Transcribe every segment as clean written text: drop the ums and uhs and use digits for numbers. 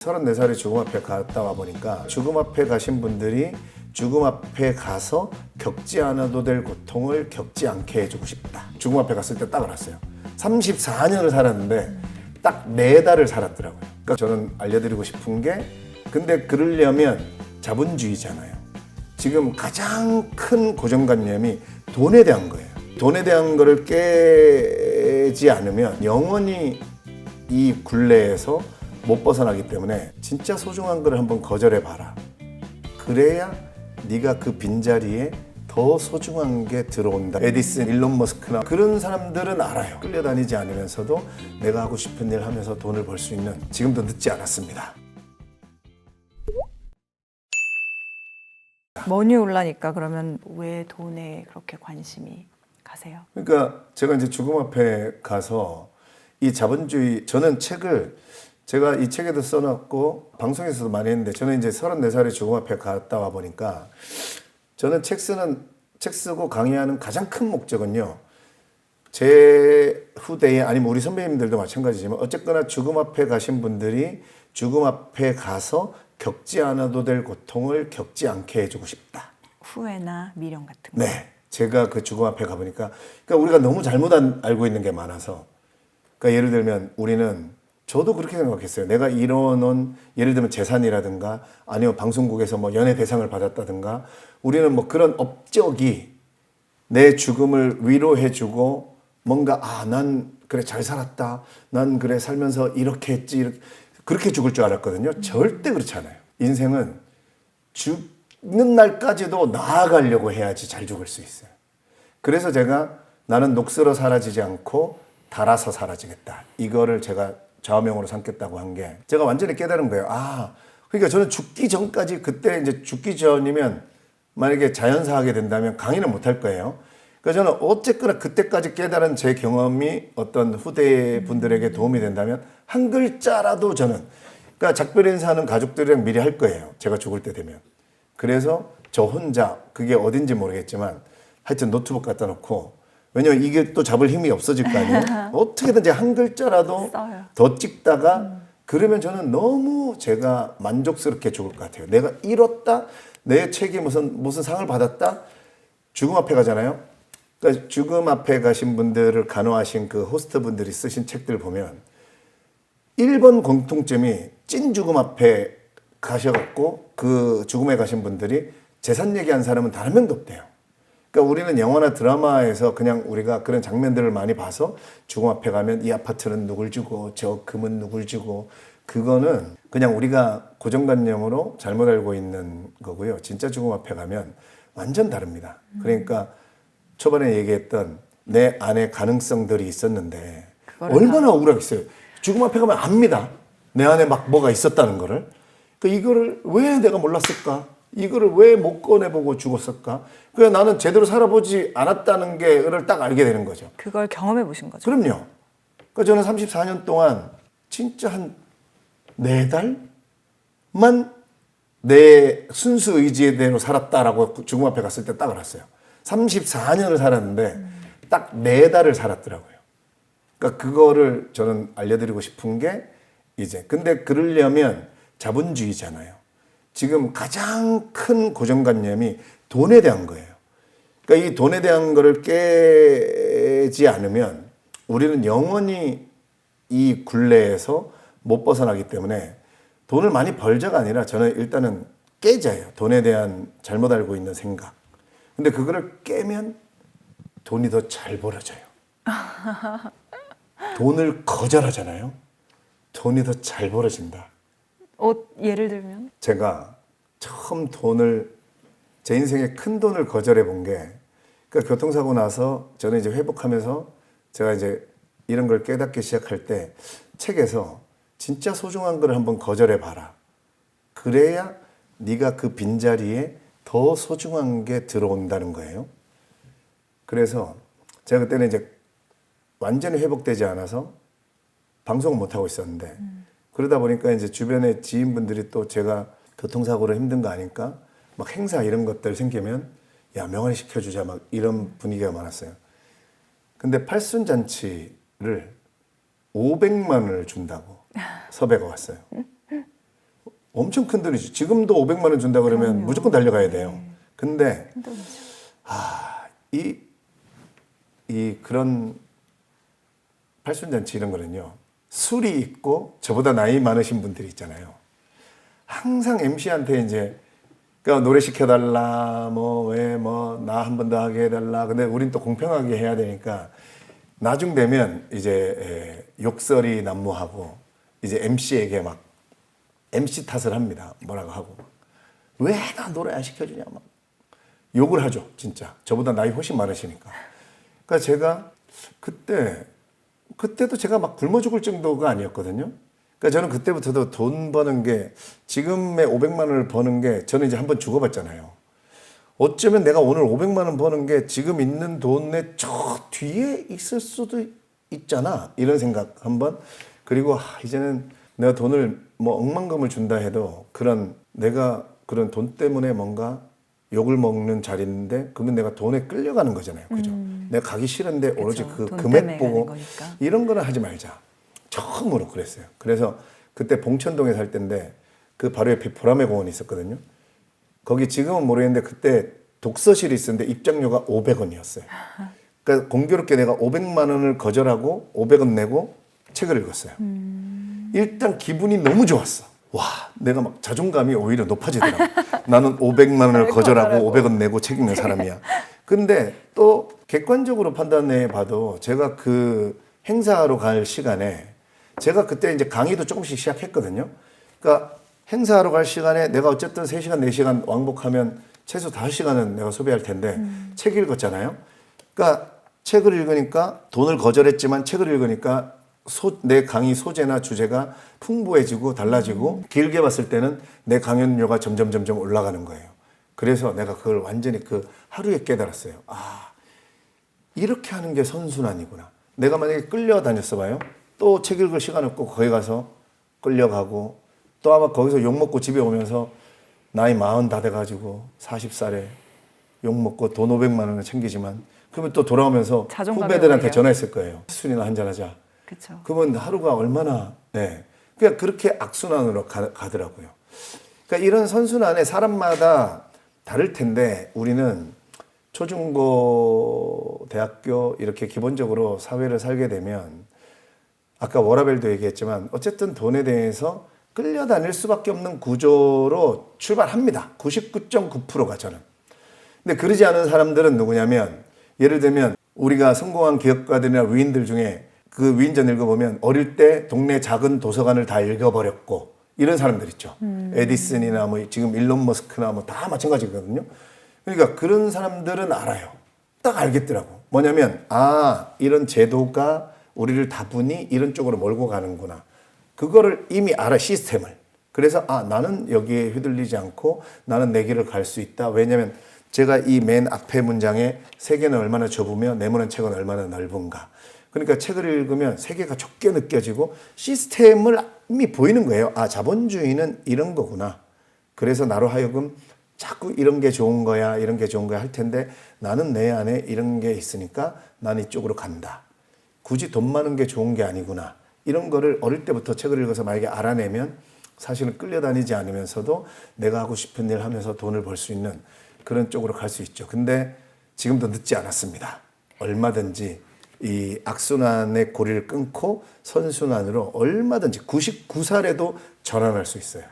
34살에 죽음 앞에 갔다 와 보니까 죽음 앞에 가신 분들이 죽음 앞에 가서 겪지 않아도 될 고통을 겪지 않게 해주고 싶다. 죽음 앞에 갔을 때 딱 알았어요. 34년을 살았는데 딱 4달을 살았더라고요. 그러니까 저는 알려드리고 싶은 게, 근데 그러려면 자본주의잖아요. 지금 가장 큰 고정관념이 돈에 대한 거예요. 돈에 대한 거를 깨지 않으면 영원히 이 굴레에서 못 벗어나기 때문에 진짜 소중한 걸 한번 거절해봐라. 그래야 네가 그 빈자리에 더 소중한 게 들어온다. 에디슨, 일론 머스크나 그런 사람들은 알아요. 끌려다니지 않으면서도 내가 하고 싶은 일 하면서 돈을 벌 수 있는, 지금도 늦지 않았습니다. 머니 올라니까 그러면 왜 돈에 그렇게 관심이 가세요? 그러니까 제가 이제 죽음 앞에 가서 이 자본주의, 저는 책을 제가 이 책에도 써놨고 방송에서도 많이 했는데, 저는 이제 34살에 죽음 앞에 갔다 와 보니까 저는 책 쓰고 강의하는 가장 큰 목적은요, 제 후대에, 아니면 우리 선배님들도 마찬가지지만 어쨌거나 죽음 앞에 가신 분들이 죽음 앞에 가서 겪지 않아도 될 고통을 겪지 않게 해주고 싶다. 후회나 미련 같은 거. 네, 제가 그 죽음 앞에 가보니까, 그러니까 우리가 너무 잘못 알고 있는 게 많아서, 그러니까 예를 들면 우리는, 저도 그렇게 생각했어요. 내가 이뤄놓은, 예를 들면 재산이라든가 아니면 방송국에서 뭐 연예 대상을 받았다든가, 우리는 뭐 그런 업적이 내 죽음을 위로해주고 뭔가, 난 그래 잘 살았다, 난 그래 살면서 이렇게 했지, 이렇게, 그렇게 죽을 줄 알았거든요. 절대 그렇지 않아요. 인생은 죽는 날까지도 나아가려고 해야지 잘 죽을 수 있어요. 그래서 제가 나는 녹슬어 사라지지 않고 달아서 사라지겠다, 이거를 제가 좌우명으로 삼겠다고 한 게, 제가 완전히 깨달은 거예요. 그러니까 저는 죽기 전까지, 그때 이제 죽기 전이면 만약에 자연사 하게 된다면 강의는 못 할 거예요. 그러니까 저는 어쨌거나 그때까지 깨달은 제 경험이 어떤 후대 분들에게 도움이 된다면 한 글자라도 저는, 그러니까 작별 인사는 가족들이랑 미리 할 거예요. 제가 죽을 때 되면. 그래서 저 혼자, 그게 어딘지 모르겠지만 하여튼 노트북 갖다 놓고, 왜냐면 이게 또 잡을 힘이 없어질 거 아니에요. 어떻게든지 한 글자라도 써요. 더 찍다가, 그러면 저는 너무 제가 만족스럽게 죽을 것 같아요. 내가 이뤘다, 내 책이 무슨 상을 받았다. 죽음 앞에 가잖아요. 그러니까 죽음 앞에 가신 분들을 간호하신 그 호스트 분들이 쓰신 책들 보면 1번 공통점이, 찐 죽음 앞에 가셔갖고 그 죽음에 가신 분들이 재산 얘기한 사람은 단 한 명도 없대요. 그러니까 우리는 영화나 드라마에서 그냥 우리가 그런 장면들을 많이 봐서 죽음 앞에 가면 이 아파트는 누굴 주고 저 금은 누굴 주고, 그거는 그냥 우리가 고정관념으로 잘못 알고 있는 거고요. 진짜 죽음 앞에 가면 완전 다릅니다. 그러니까 초반에 얘기했던 내 안에 가능성들이 있었는데 얼마나 억울하겠어요. 죽음 앞에 가면 압니다. 내 안에 막 뭐가 있었다는 거를. 그러니까 이거를 왜 내가 몰랐을까? 이거를 왜 못 꺼내보고 죽었을까? 그래서 나는 제대로 살아보지 않았다는 게를 딱 알게 되는 거죠. 그걸 경험해 보신 거죠? 그럼요. 그러니까 저는 34년 동안 진짜 한 4달만 내 순수 의지대로 살았다라고 죽음 앞에 갔을 때 딱 알았어요. 34년을 살았는데 딱 4달을 살았더라고요. 그러니까 그거를 저는 알려드리고 싶은 게, 이제 근데 그러려면 자본주의잖아요. 지금 가장 큰 고정관념이 돈에 대한 거예요. 그러니까 이 돈에 대한 거를 깨지 않으면 우리는 영원히 이 굴레에서 못 벗어나기 때문에, 돈을 많이 벌자가 아니라 저는 일단은 깨져요. 돈에 대한 잘못 알고 있는 생각. 근데 그거를 깨면 돈이 더 잘 벌어져요. 돈을 거절하잖아요. 돈이 더 잘 벌어진다. 예를 들면? 제가 처음 제 인생에 큰 돈을 거절해 본 게, 그러니까 교통사고 나서 저는 이제 회복하면서 제가 이제 이런 걸 깨닫기 시작할 때, 책에서 진짜 소중한 걸 한번 거절해 봐라. 그래야 네가 그 빈자리에 더 소중한 게 들어온다는 거예요. 그래서 제가 그때는 이제 완전히 회복되지 않아서 방송을 못 하고 있었는데, 그러다 보니까 이제 주변의 지인분들이 또 제가 교통사고로 힘든 거 아니까 막 행사 이런 것들 생기면 야, 명언 시켜주자, 막 이런 분위기가 많았어요. 근데 팔순잔치를 500만 원을 준다고 섭외가 왔어요. 엄청 큰 돈이죠. 지금도 500만 원 준다 그러면 그럼요. 무조건 달려가야 돼요. 네. 근데 큰 돈이죠. 이 그런 팔순잔치 이런 거는요. 술이 있고 저보다 나이 많으신 분들이 있잖아요. 항상 MC한테 이제 그러니까 노래 시켜달라 나 한 번 더 하게 해달라. 근데 우린 또 공평하게 해야 되니까 나중 되면 이제 욕설이 난무하고 이제 MC에게 막 MC 탓을 합니다. 뭐라고 하고 왜 나 노래 안 시켜주냐 막 욕을 하죠. 진짜 저보다 나이 훨씬 많으시니까. 그러니까 제가 그때도 제가 막 굶어 죽을 정도가 아니었거든요. 그러니까 저는 그때부터도 돈 버는 게 지금의 500만 원을 버는 게 저는 이제 한번 죽어봤잖아요. 어쩌면 내가 오늘 500만 원 버는 게 지금 있는 돈의 저 뒤에 있을 수도 있잖아. 이런 생각 한번. 그리고 이제는 내가 돈을 뭐 억만금을 준다 해도 내가 그런 돈 때문에 뭔가 욕을 먹는 자리인데 그러면 내가 돈에 끌려가는 거잖아요. 그죠? 내가 가기 싫은데 오로지 그 돈 금액 때문에 보고 가는 거니까. 이런 거는 하지 말자. 처음으로 그랬어요. 그래서 그때 봉천동에 살 때인데 그 바로 옆에 보라매 공원이 있었거든요. 거기 지금은 모르겠는데 그때 독서실이 있었는데 입장료가 500원이었어요. 그러니까 공교롭게 내가 500만 원을 거절하고 500원 내고 책을 읽었어요. 일단 기분이 너무 좋았어. 와, 내가 막 자존감이 오히려 높아지더라고. 나는 500만 원을 거절하고 500원 내고 책 읽는 사람이야. 근데 또 객관적으로 판단해 봐도 제가 그 행사하러 갈 시간에 제가 그때 이제 강의도 조금씩 시작했거든요. 그러니까 행사하러 갈 시간에 내가 어쨌든 3시간, 4시간 왕복하면 최소 5시간은 내가 소비할 텐데 책 읽었잖아요. 그러니까 책을 읽으니까 돈을 거절했지만 책을 읽으니까 내 강의 소재나 주제가 풍부해지고 달라지고 길게 봤을 때는 내 강연료가 점점 올라가는 거예요. 그래서 내가 그걸 완전히 그 하루에 깨달았어요. 이렇게 하는 게 선순환이구나. 내가 만약에 끌려다녔어 봐요. 또 책 읽을 시간 없고 거기 가서 끌려가고 또 아마 거기서 욕먹고 집에 오면서 나이 40 다 돼가지고 40살에 욕먹고 돈 500만 원을 챙기지만 그러면 또 돌아오면서 자존감이 후배들한테 오히려. 전화했을 거예요. 술이나 한잔하자. 그렇죠. 그러면 하루가 얼마나 그냥 그렇게 악순환으로 가더라고요. 그러니까 이런 선순환에 사람마다 다를 텐데 우리는 초중고 대학교 이렇게 기본적으로 사회를 살게 되면 아까 워라벨도 얘기했지만 어쨌든 돈에 대해서 끌려다닐 수밖에 없는 구조로 출발합니다. 99.9%가 저는. 근데 그러지 않은 사람들은 누구냐면 예를 들면 우리가 성공한 기업가들이나 위인들 중에 그 위인전 읽어보면 어릴 때 동네 작은 도서관을 다 읽어버렸고 이런 사람들 있죠. 에디슨이나 뭐 지금 일론 머스크나 뭐 다 마찬가지거든요. 그러니까 그런 사람들은 알아요. 딱 알겠더라고. 뭐냐면 이런 제도가 우리를 다분히 이런 쪽으로 몰고 가는구나. 그거를 이미 알아, 시스템을. 그래서 나는 여기에 휘둘리지 않고 나는 내 길을 갈 수 있다. 왜냐면 제가 이 맨 앞에 문장에 세계는 얼마나 좁으며 내모는 책은 얼마나 넓은가. 그러니까 책을 읽으면 세계가 좁게 느껴지고 시스템을 이미 보이는 거예요. 자본주의는 이런 거구나. 그래서 나로 하여금 자꾸 이런 게 좋은 거야, 이런 게 좋은 거야 할 텐데 나는 내 안에 이런 게 있으니까 나는 이쪽으로 간다. 굳이 돈 많은 게 좋은 게 아니구나. 이런 거를 어릴 때부터 책을 읽어서 만약에 알아내면 사실은 끌려다니지 않으면서도 내가 하고 싶은 일 하면서 돈을 벌 수 있는 그런 쪽으로 갈 수 있죠. 근데 지금도 늦지 않았습니다. 얼마든지 이 악순환의 고리를 끊고 선순환으로 얼마든지 99살에도 전환할 수 있어요.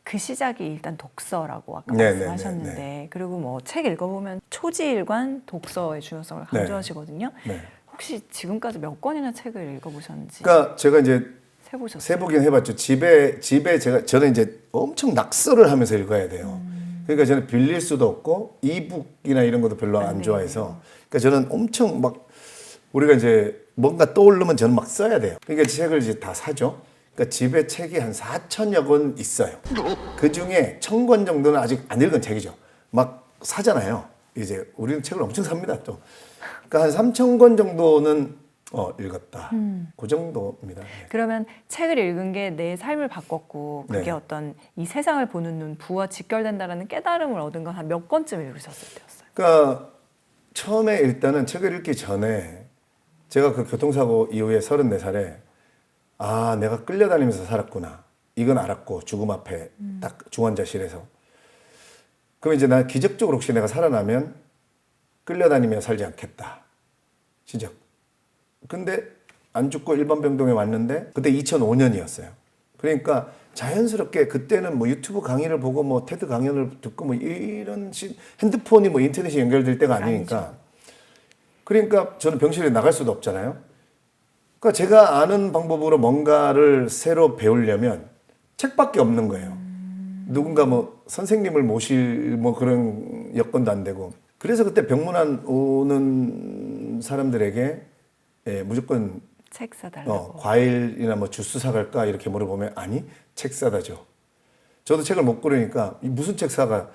그 시작이 일단 독서라고 아까 네네네네. 말씀하셨는데 그리고 뭐 책 읽어보면 초지일관 독서의 중요성을 강조하시거든요. 네. 혹시 지금까지 몇 권이나 책을 읽어보셨는지 그러니까 제가 이제 세보셨어요? 세보긴 해봤죠. 집에 저는 이제 엄청 낙서를 하면서 읽어야 돼요. 그러니까 저는 빌릴 수도 없고 이북이나 이런 것도 별로 안 좋아해서 그러니까 저는 엄청 막 우리가 이제 뭔가 떠오르면 저는 막 써야 돼요. 그러니까 책을 이제 다 사죠. 그러니까 집에 책이 한 4천여 권 있어요. 그 중에 1,000권 정도는 아직 안 읽은 책이죠. 막 사잖아요. 이제 우리는 책을 엄청 삽니다 또. 그러니까 한 3,000권 정도는 읽었다. 그 정도입니다. 네. 그러면 책을 읽은 게 내 삶을 바꿨고 그게 네. 어떤 이 세상을 보는 눈, 부와 직결된다라는 깨달음을 얻은 건 한 몇 권쯤 읽으셨을 때였어요? 그러니까 처음에 일단은 책을 읽기 전에 제가 그 교통사고 이후에 34살에 내가 끌려다니면서 살았구나. 이건 알았고 죽음 앞에 딱 중환자실에서. 그럼 이제 난 기적적으로 혹시 내가 살아나면 끌려다니며 살지 않겠다. 진짜. 근데 안 죽고 일반 병동에 왔는데 그때 2005년이었어요. 그러니까 자연스럽게 그때는 뭐 유튜브 강의를 보고 뭐 테드 강연을 듣고 뭐 이런 핸드폰이 뭐 인터넷이 연결될 때가 아니니까. 그러니까 저는 병실에 나갈 수도 없잖아요. 그러니까 제가 아는 방법으로 뭔가를 새로 배우려면 책밖에 없는 거예요. 누군가 뭐 선생님을 모실 뭐 그런 여건도 안 되고. 그래서 그때 병문안 오는 사람들에게 무조건 책 사달라고. 과일이나 뭐 주스 사갈까 이렇게 물어보면 아니 책 사다 줘. 저도 책을 못 고르니까 무슨 책 사가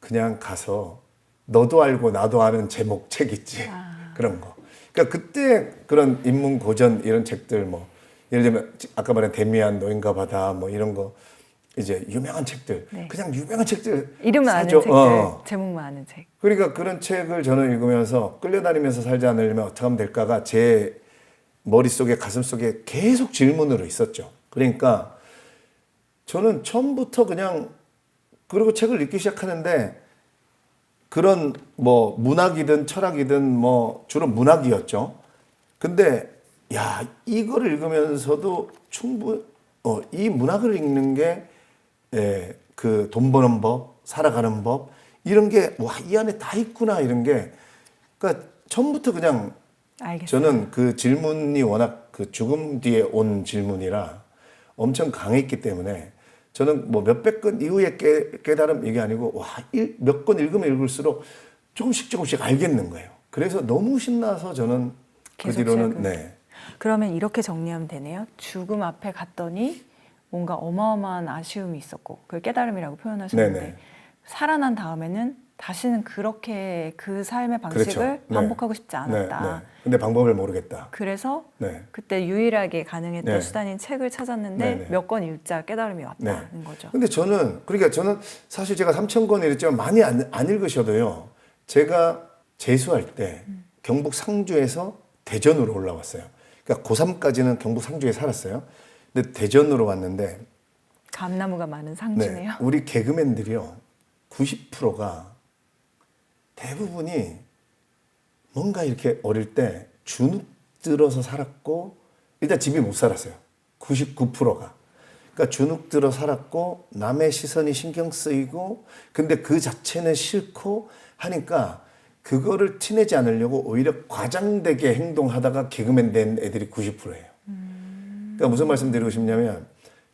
그냥 가서 너도 알고 나도 아는 제목 책 있지 그런 거. 그러니까 그때 그런 인문 고전 이런 책들 뭐 예를 들면 아까 말한 데미안 노인과 바다 뭐 이런 거 이제 유명한 책들 네. 그냥 유명한 책들 이름은 아는 사죠. 책들, 제목만 아는 책. 그러니까 그런 책을 저는 읽으면서 끌려다니면서 살지 않으려면 어떻게 하면 될까가 제 머릿속에 가슴속에 계속 질문으로 있었죠. 그러니까 저는 처음부터 그냥 그리고 책을 읽기 시작하는데 그런 뭐 문학이든 철학이든 뭐 주로 문학이었죠. 근데 야 이거를 읽으면서도 이 문학을 읽는 게 그 돈 버는 법, 살아가는 법 이런 게 와 이 안에 다 있구나 이런 게 그러니까 처음부터 그냥 알겠어요. 저는 그 질문이 워낙 그 죽음 뒤에 온 질문이라 엄청 강했기 때문에 저는 뭐 몇백 건 이후에 깨달음 이게 아니고 와 몇 건 읽으면 읽을수록 조금씩 알겠는 거예요. 그래서 너무 신나서 저는 그 계속 뒤로는 책을. 그러면 이렇게 정리하면 되네요. 죽음 앞에 갔더니 뭔가 어마어마한 아쉬움이 있었고 그걸 깨달음이라고 표현하셨는데 네네. 살아난 다음에는 다시는 그렇게 그 삶의 방식을 그렇죠. 네. 반복하고 싶지 않았다. 네. 근데 방법을 모르겠다. 그래서 네. 그때 유일하게 가능했던 네. 수단인 책을 찾았는데 네, 네. 몇 권 읽자 깨달음이 왔다는 네. 거죠. 근데 저는 사실 제가 3,000권 이랬지만 많이 안 읽으셔도요. 제가 재수할 때 경북 상주에서 대전으로 올라왔어요. 그러니까 고3까지는 경북 상주에 살았어요. 근데 대전으로 왔는데 감나무가 많은 상주네요. 우리 개그맨들이요. 90%가 대부분이 뭔가 이렇게 어릴 때 주눅 들어서 살았고 일단 집이 못 살았어요. 99%가. 그러니까 주눅 들어 살았고 남의 시선이 신경 쓰이고 근데 그 자체는 싫고 하니까 그거를 티내지 않으려고 오히려 과장되게 행동하다가 개그맨 된 애들이 90%예요. 그러니까 무슨 말씀 드리고 싶냐면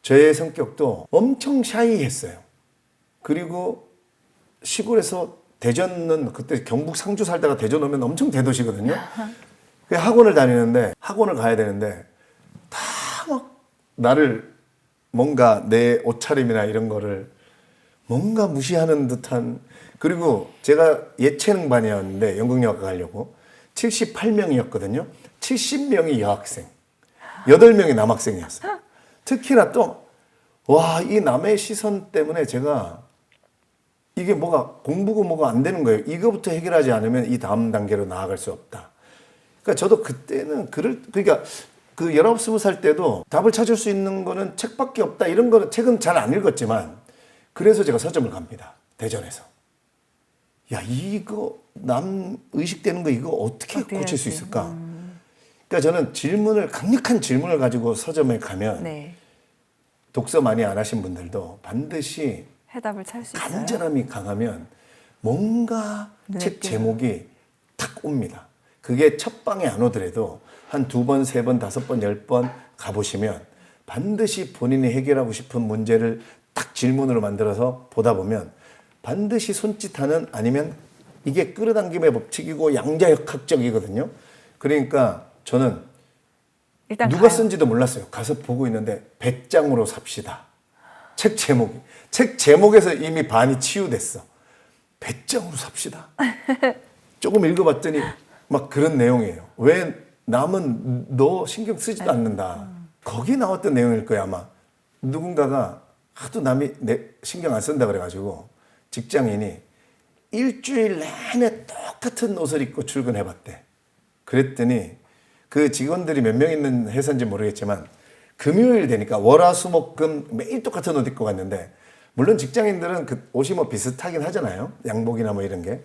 저의 성격도 엄청 샤이했어요. 그리고 시골에서 대전은 그때 경북 상주 살다가 대전 오면 엄청 대도시거든요. 학원을 다니는데 학원을 가야 되는데 다 막 나를 뭔가 내 옷차림이나 이런 거를 뭔가 무시하는 듯한 그리고 제가 예체능반이었는데 연극영화과 가려고 78명이었거든요. 70명이 여학생, 8명이 남학생이었어요. 특히나 또 와, 이 남의 시선 때문에 제가 이게 뭐가 공부고 뭐가 안 되는 거예요. 이거부터 해결하지 않으면 이 다음 단계로 나아갈 수 없다. 그러니까 저도 그때는 그러니까 그 19, 20살 때도 답을 찾을 수 있는 거는 책밖에 없다. 이런 거는 책은 잘 안 읽었지만 그래서 제가 서점을 갑니다. 대전에서. 야, 이거 남 의식되는 거 이거 어떻게 고칠 수 있을까? 그러니까 저는 강력한 질문을 가지고 서점에 가면 네. 독서 많이 안 하신 분들도 반드시 해답을 찾을 수 있어요. 간절함이 강하면 뭔가 네, 책 제목이 탁 옵니다. 그게 첫 방에 안 오더라도 한 2번, 3번, 5번, 10번 가보시면 반드시 본인이 해결하고 싶은 문제를 딱 질문으로 만들어서 보다 보면 반드시 손짓하는 아니면 이게 끌어당김의 법칙이고 양자역학적이거든요. 그러니까 저는 일단 누가 가요. 쓴지도 몰랐어요. 가서 보고 있는데 배짱으로 삽시다. 책 제목에서 이미 반이 치유됐어. 배짱으로 삽시다. 조금 읽어봤더니 막 그런 내용이에요. 왜 남은 너 신경 쓰지도 않는다. 거기 나왔던 내용일 거야 아마. 누군가가 하도 남이 신경 안 쓴다 그래가지고 직장인이 일주일 내내 똑같은 옷을 입고 출근해봤대. 그랬더니 그 직원들이 몇 명 있는 회사인지 모르겠지만 금요일 되니까 월화수목금 매일 똑같은 옷 입고 갔는데 물론 직장인들은 그 옷이 뭐 비슷하긴 하잖아요. 양복이나 뭐 이런 게.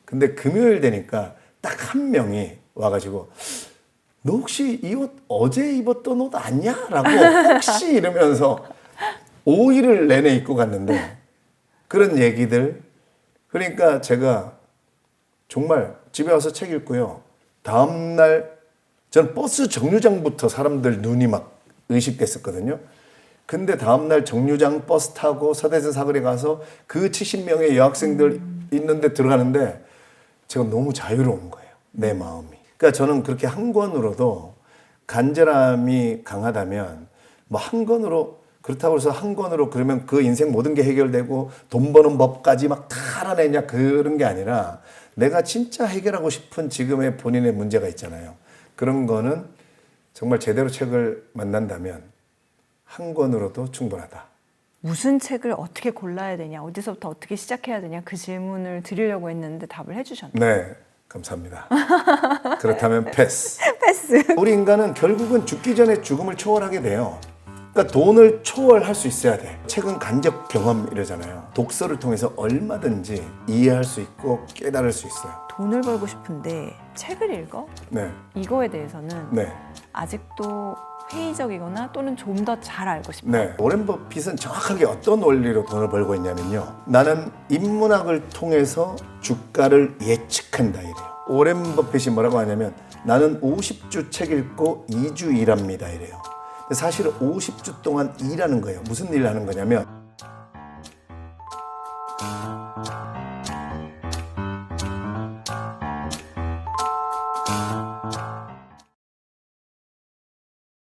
근데 금요일 되니까 딱 한 명이 와가지고 너 혹시 이 옷 어제 입었던 옷 아니야? 라고 혹시 이러면서 5일을 내내 입고 갔는데 그런 얘기들. 그러니까 제가 정말 집에 와서 책 읽고요. 다음날 전 버스 정류장부터 사람들 눈이 막 의식됐었거든요. 근데 다음날 정류장 버스 타고 서대전 사거리 가서 그 70명의 여학생들 있는데 들어가는데 제가 너무 자유로운 거예요. 내 마음이. 그러니까 저는 그렇게 한 권으로도 간절함이 강하다면 뭐 한 권으로 그렇다고 해서 한 권으로 그러면 그 인생 모든 게 해결되고 돈 버는 법까지 막 다 알아내냐 그런 게 아니라 내가 진짜 해결하고 싶은 지금의 본인의 문제가 있잖아요. 그런 거는 정말 제대로 책을 만난다면 한 권으로도 충분하다. 무슨 책을 어떻게 골라야 되냐, 어디서부터 어떻게 시작해야 되냐 그 질문을 드리려고 했는데 답을 해주셨네요. 네, 감사합니다. 그렇다면 패스. 패스. 우리 인간은 결국은 죽기 전에 죽음을 초월하게 돼요. 그러니까 돈을 초월할 수 있어야 돼. 책은 간접 경험 이러잖아요. 독서를 통해서 얼마든지 이해할 수 있고 깨달을 수 있어요. 돈을 벌고 싶은데 책을 읽어? 네, 이거에 대해서는 네, 아직도 회의적이거나 또는 좀 더 잘 알고 싶어요. 네. 오렌 버핏은 정확하게 어떤 원리로 돈을 벌고 있냐면요. 나는 인문학을 통해서 주가를 예측한다 이래요. 오렌 버핏이 뭐라고 하냐면 나는 50주 책 읽고 2주 일합니다 이래요. 근데 사실은 50주 동안 일하는 거예요. 무슨 일을 하는 거냐면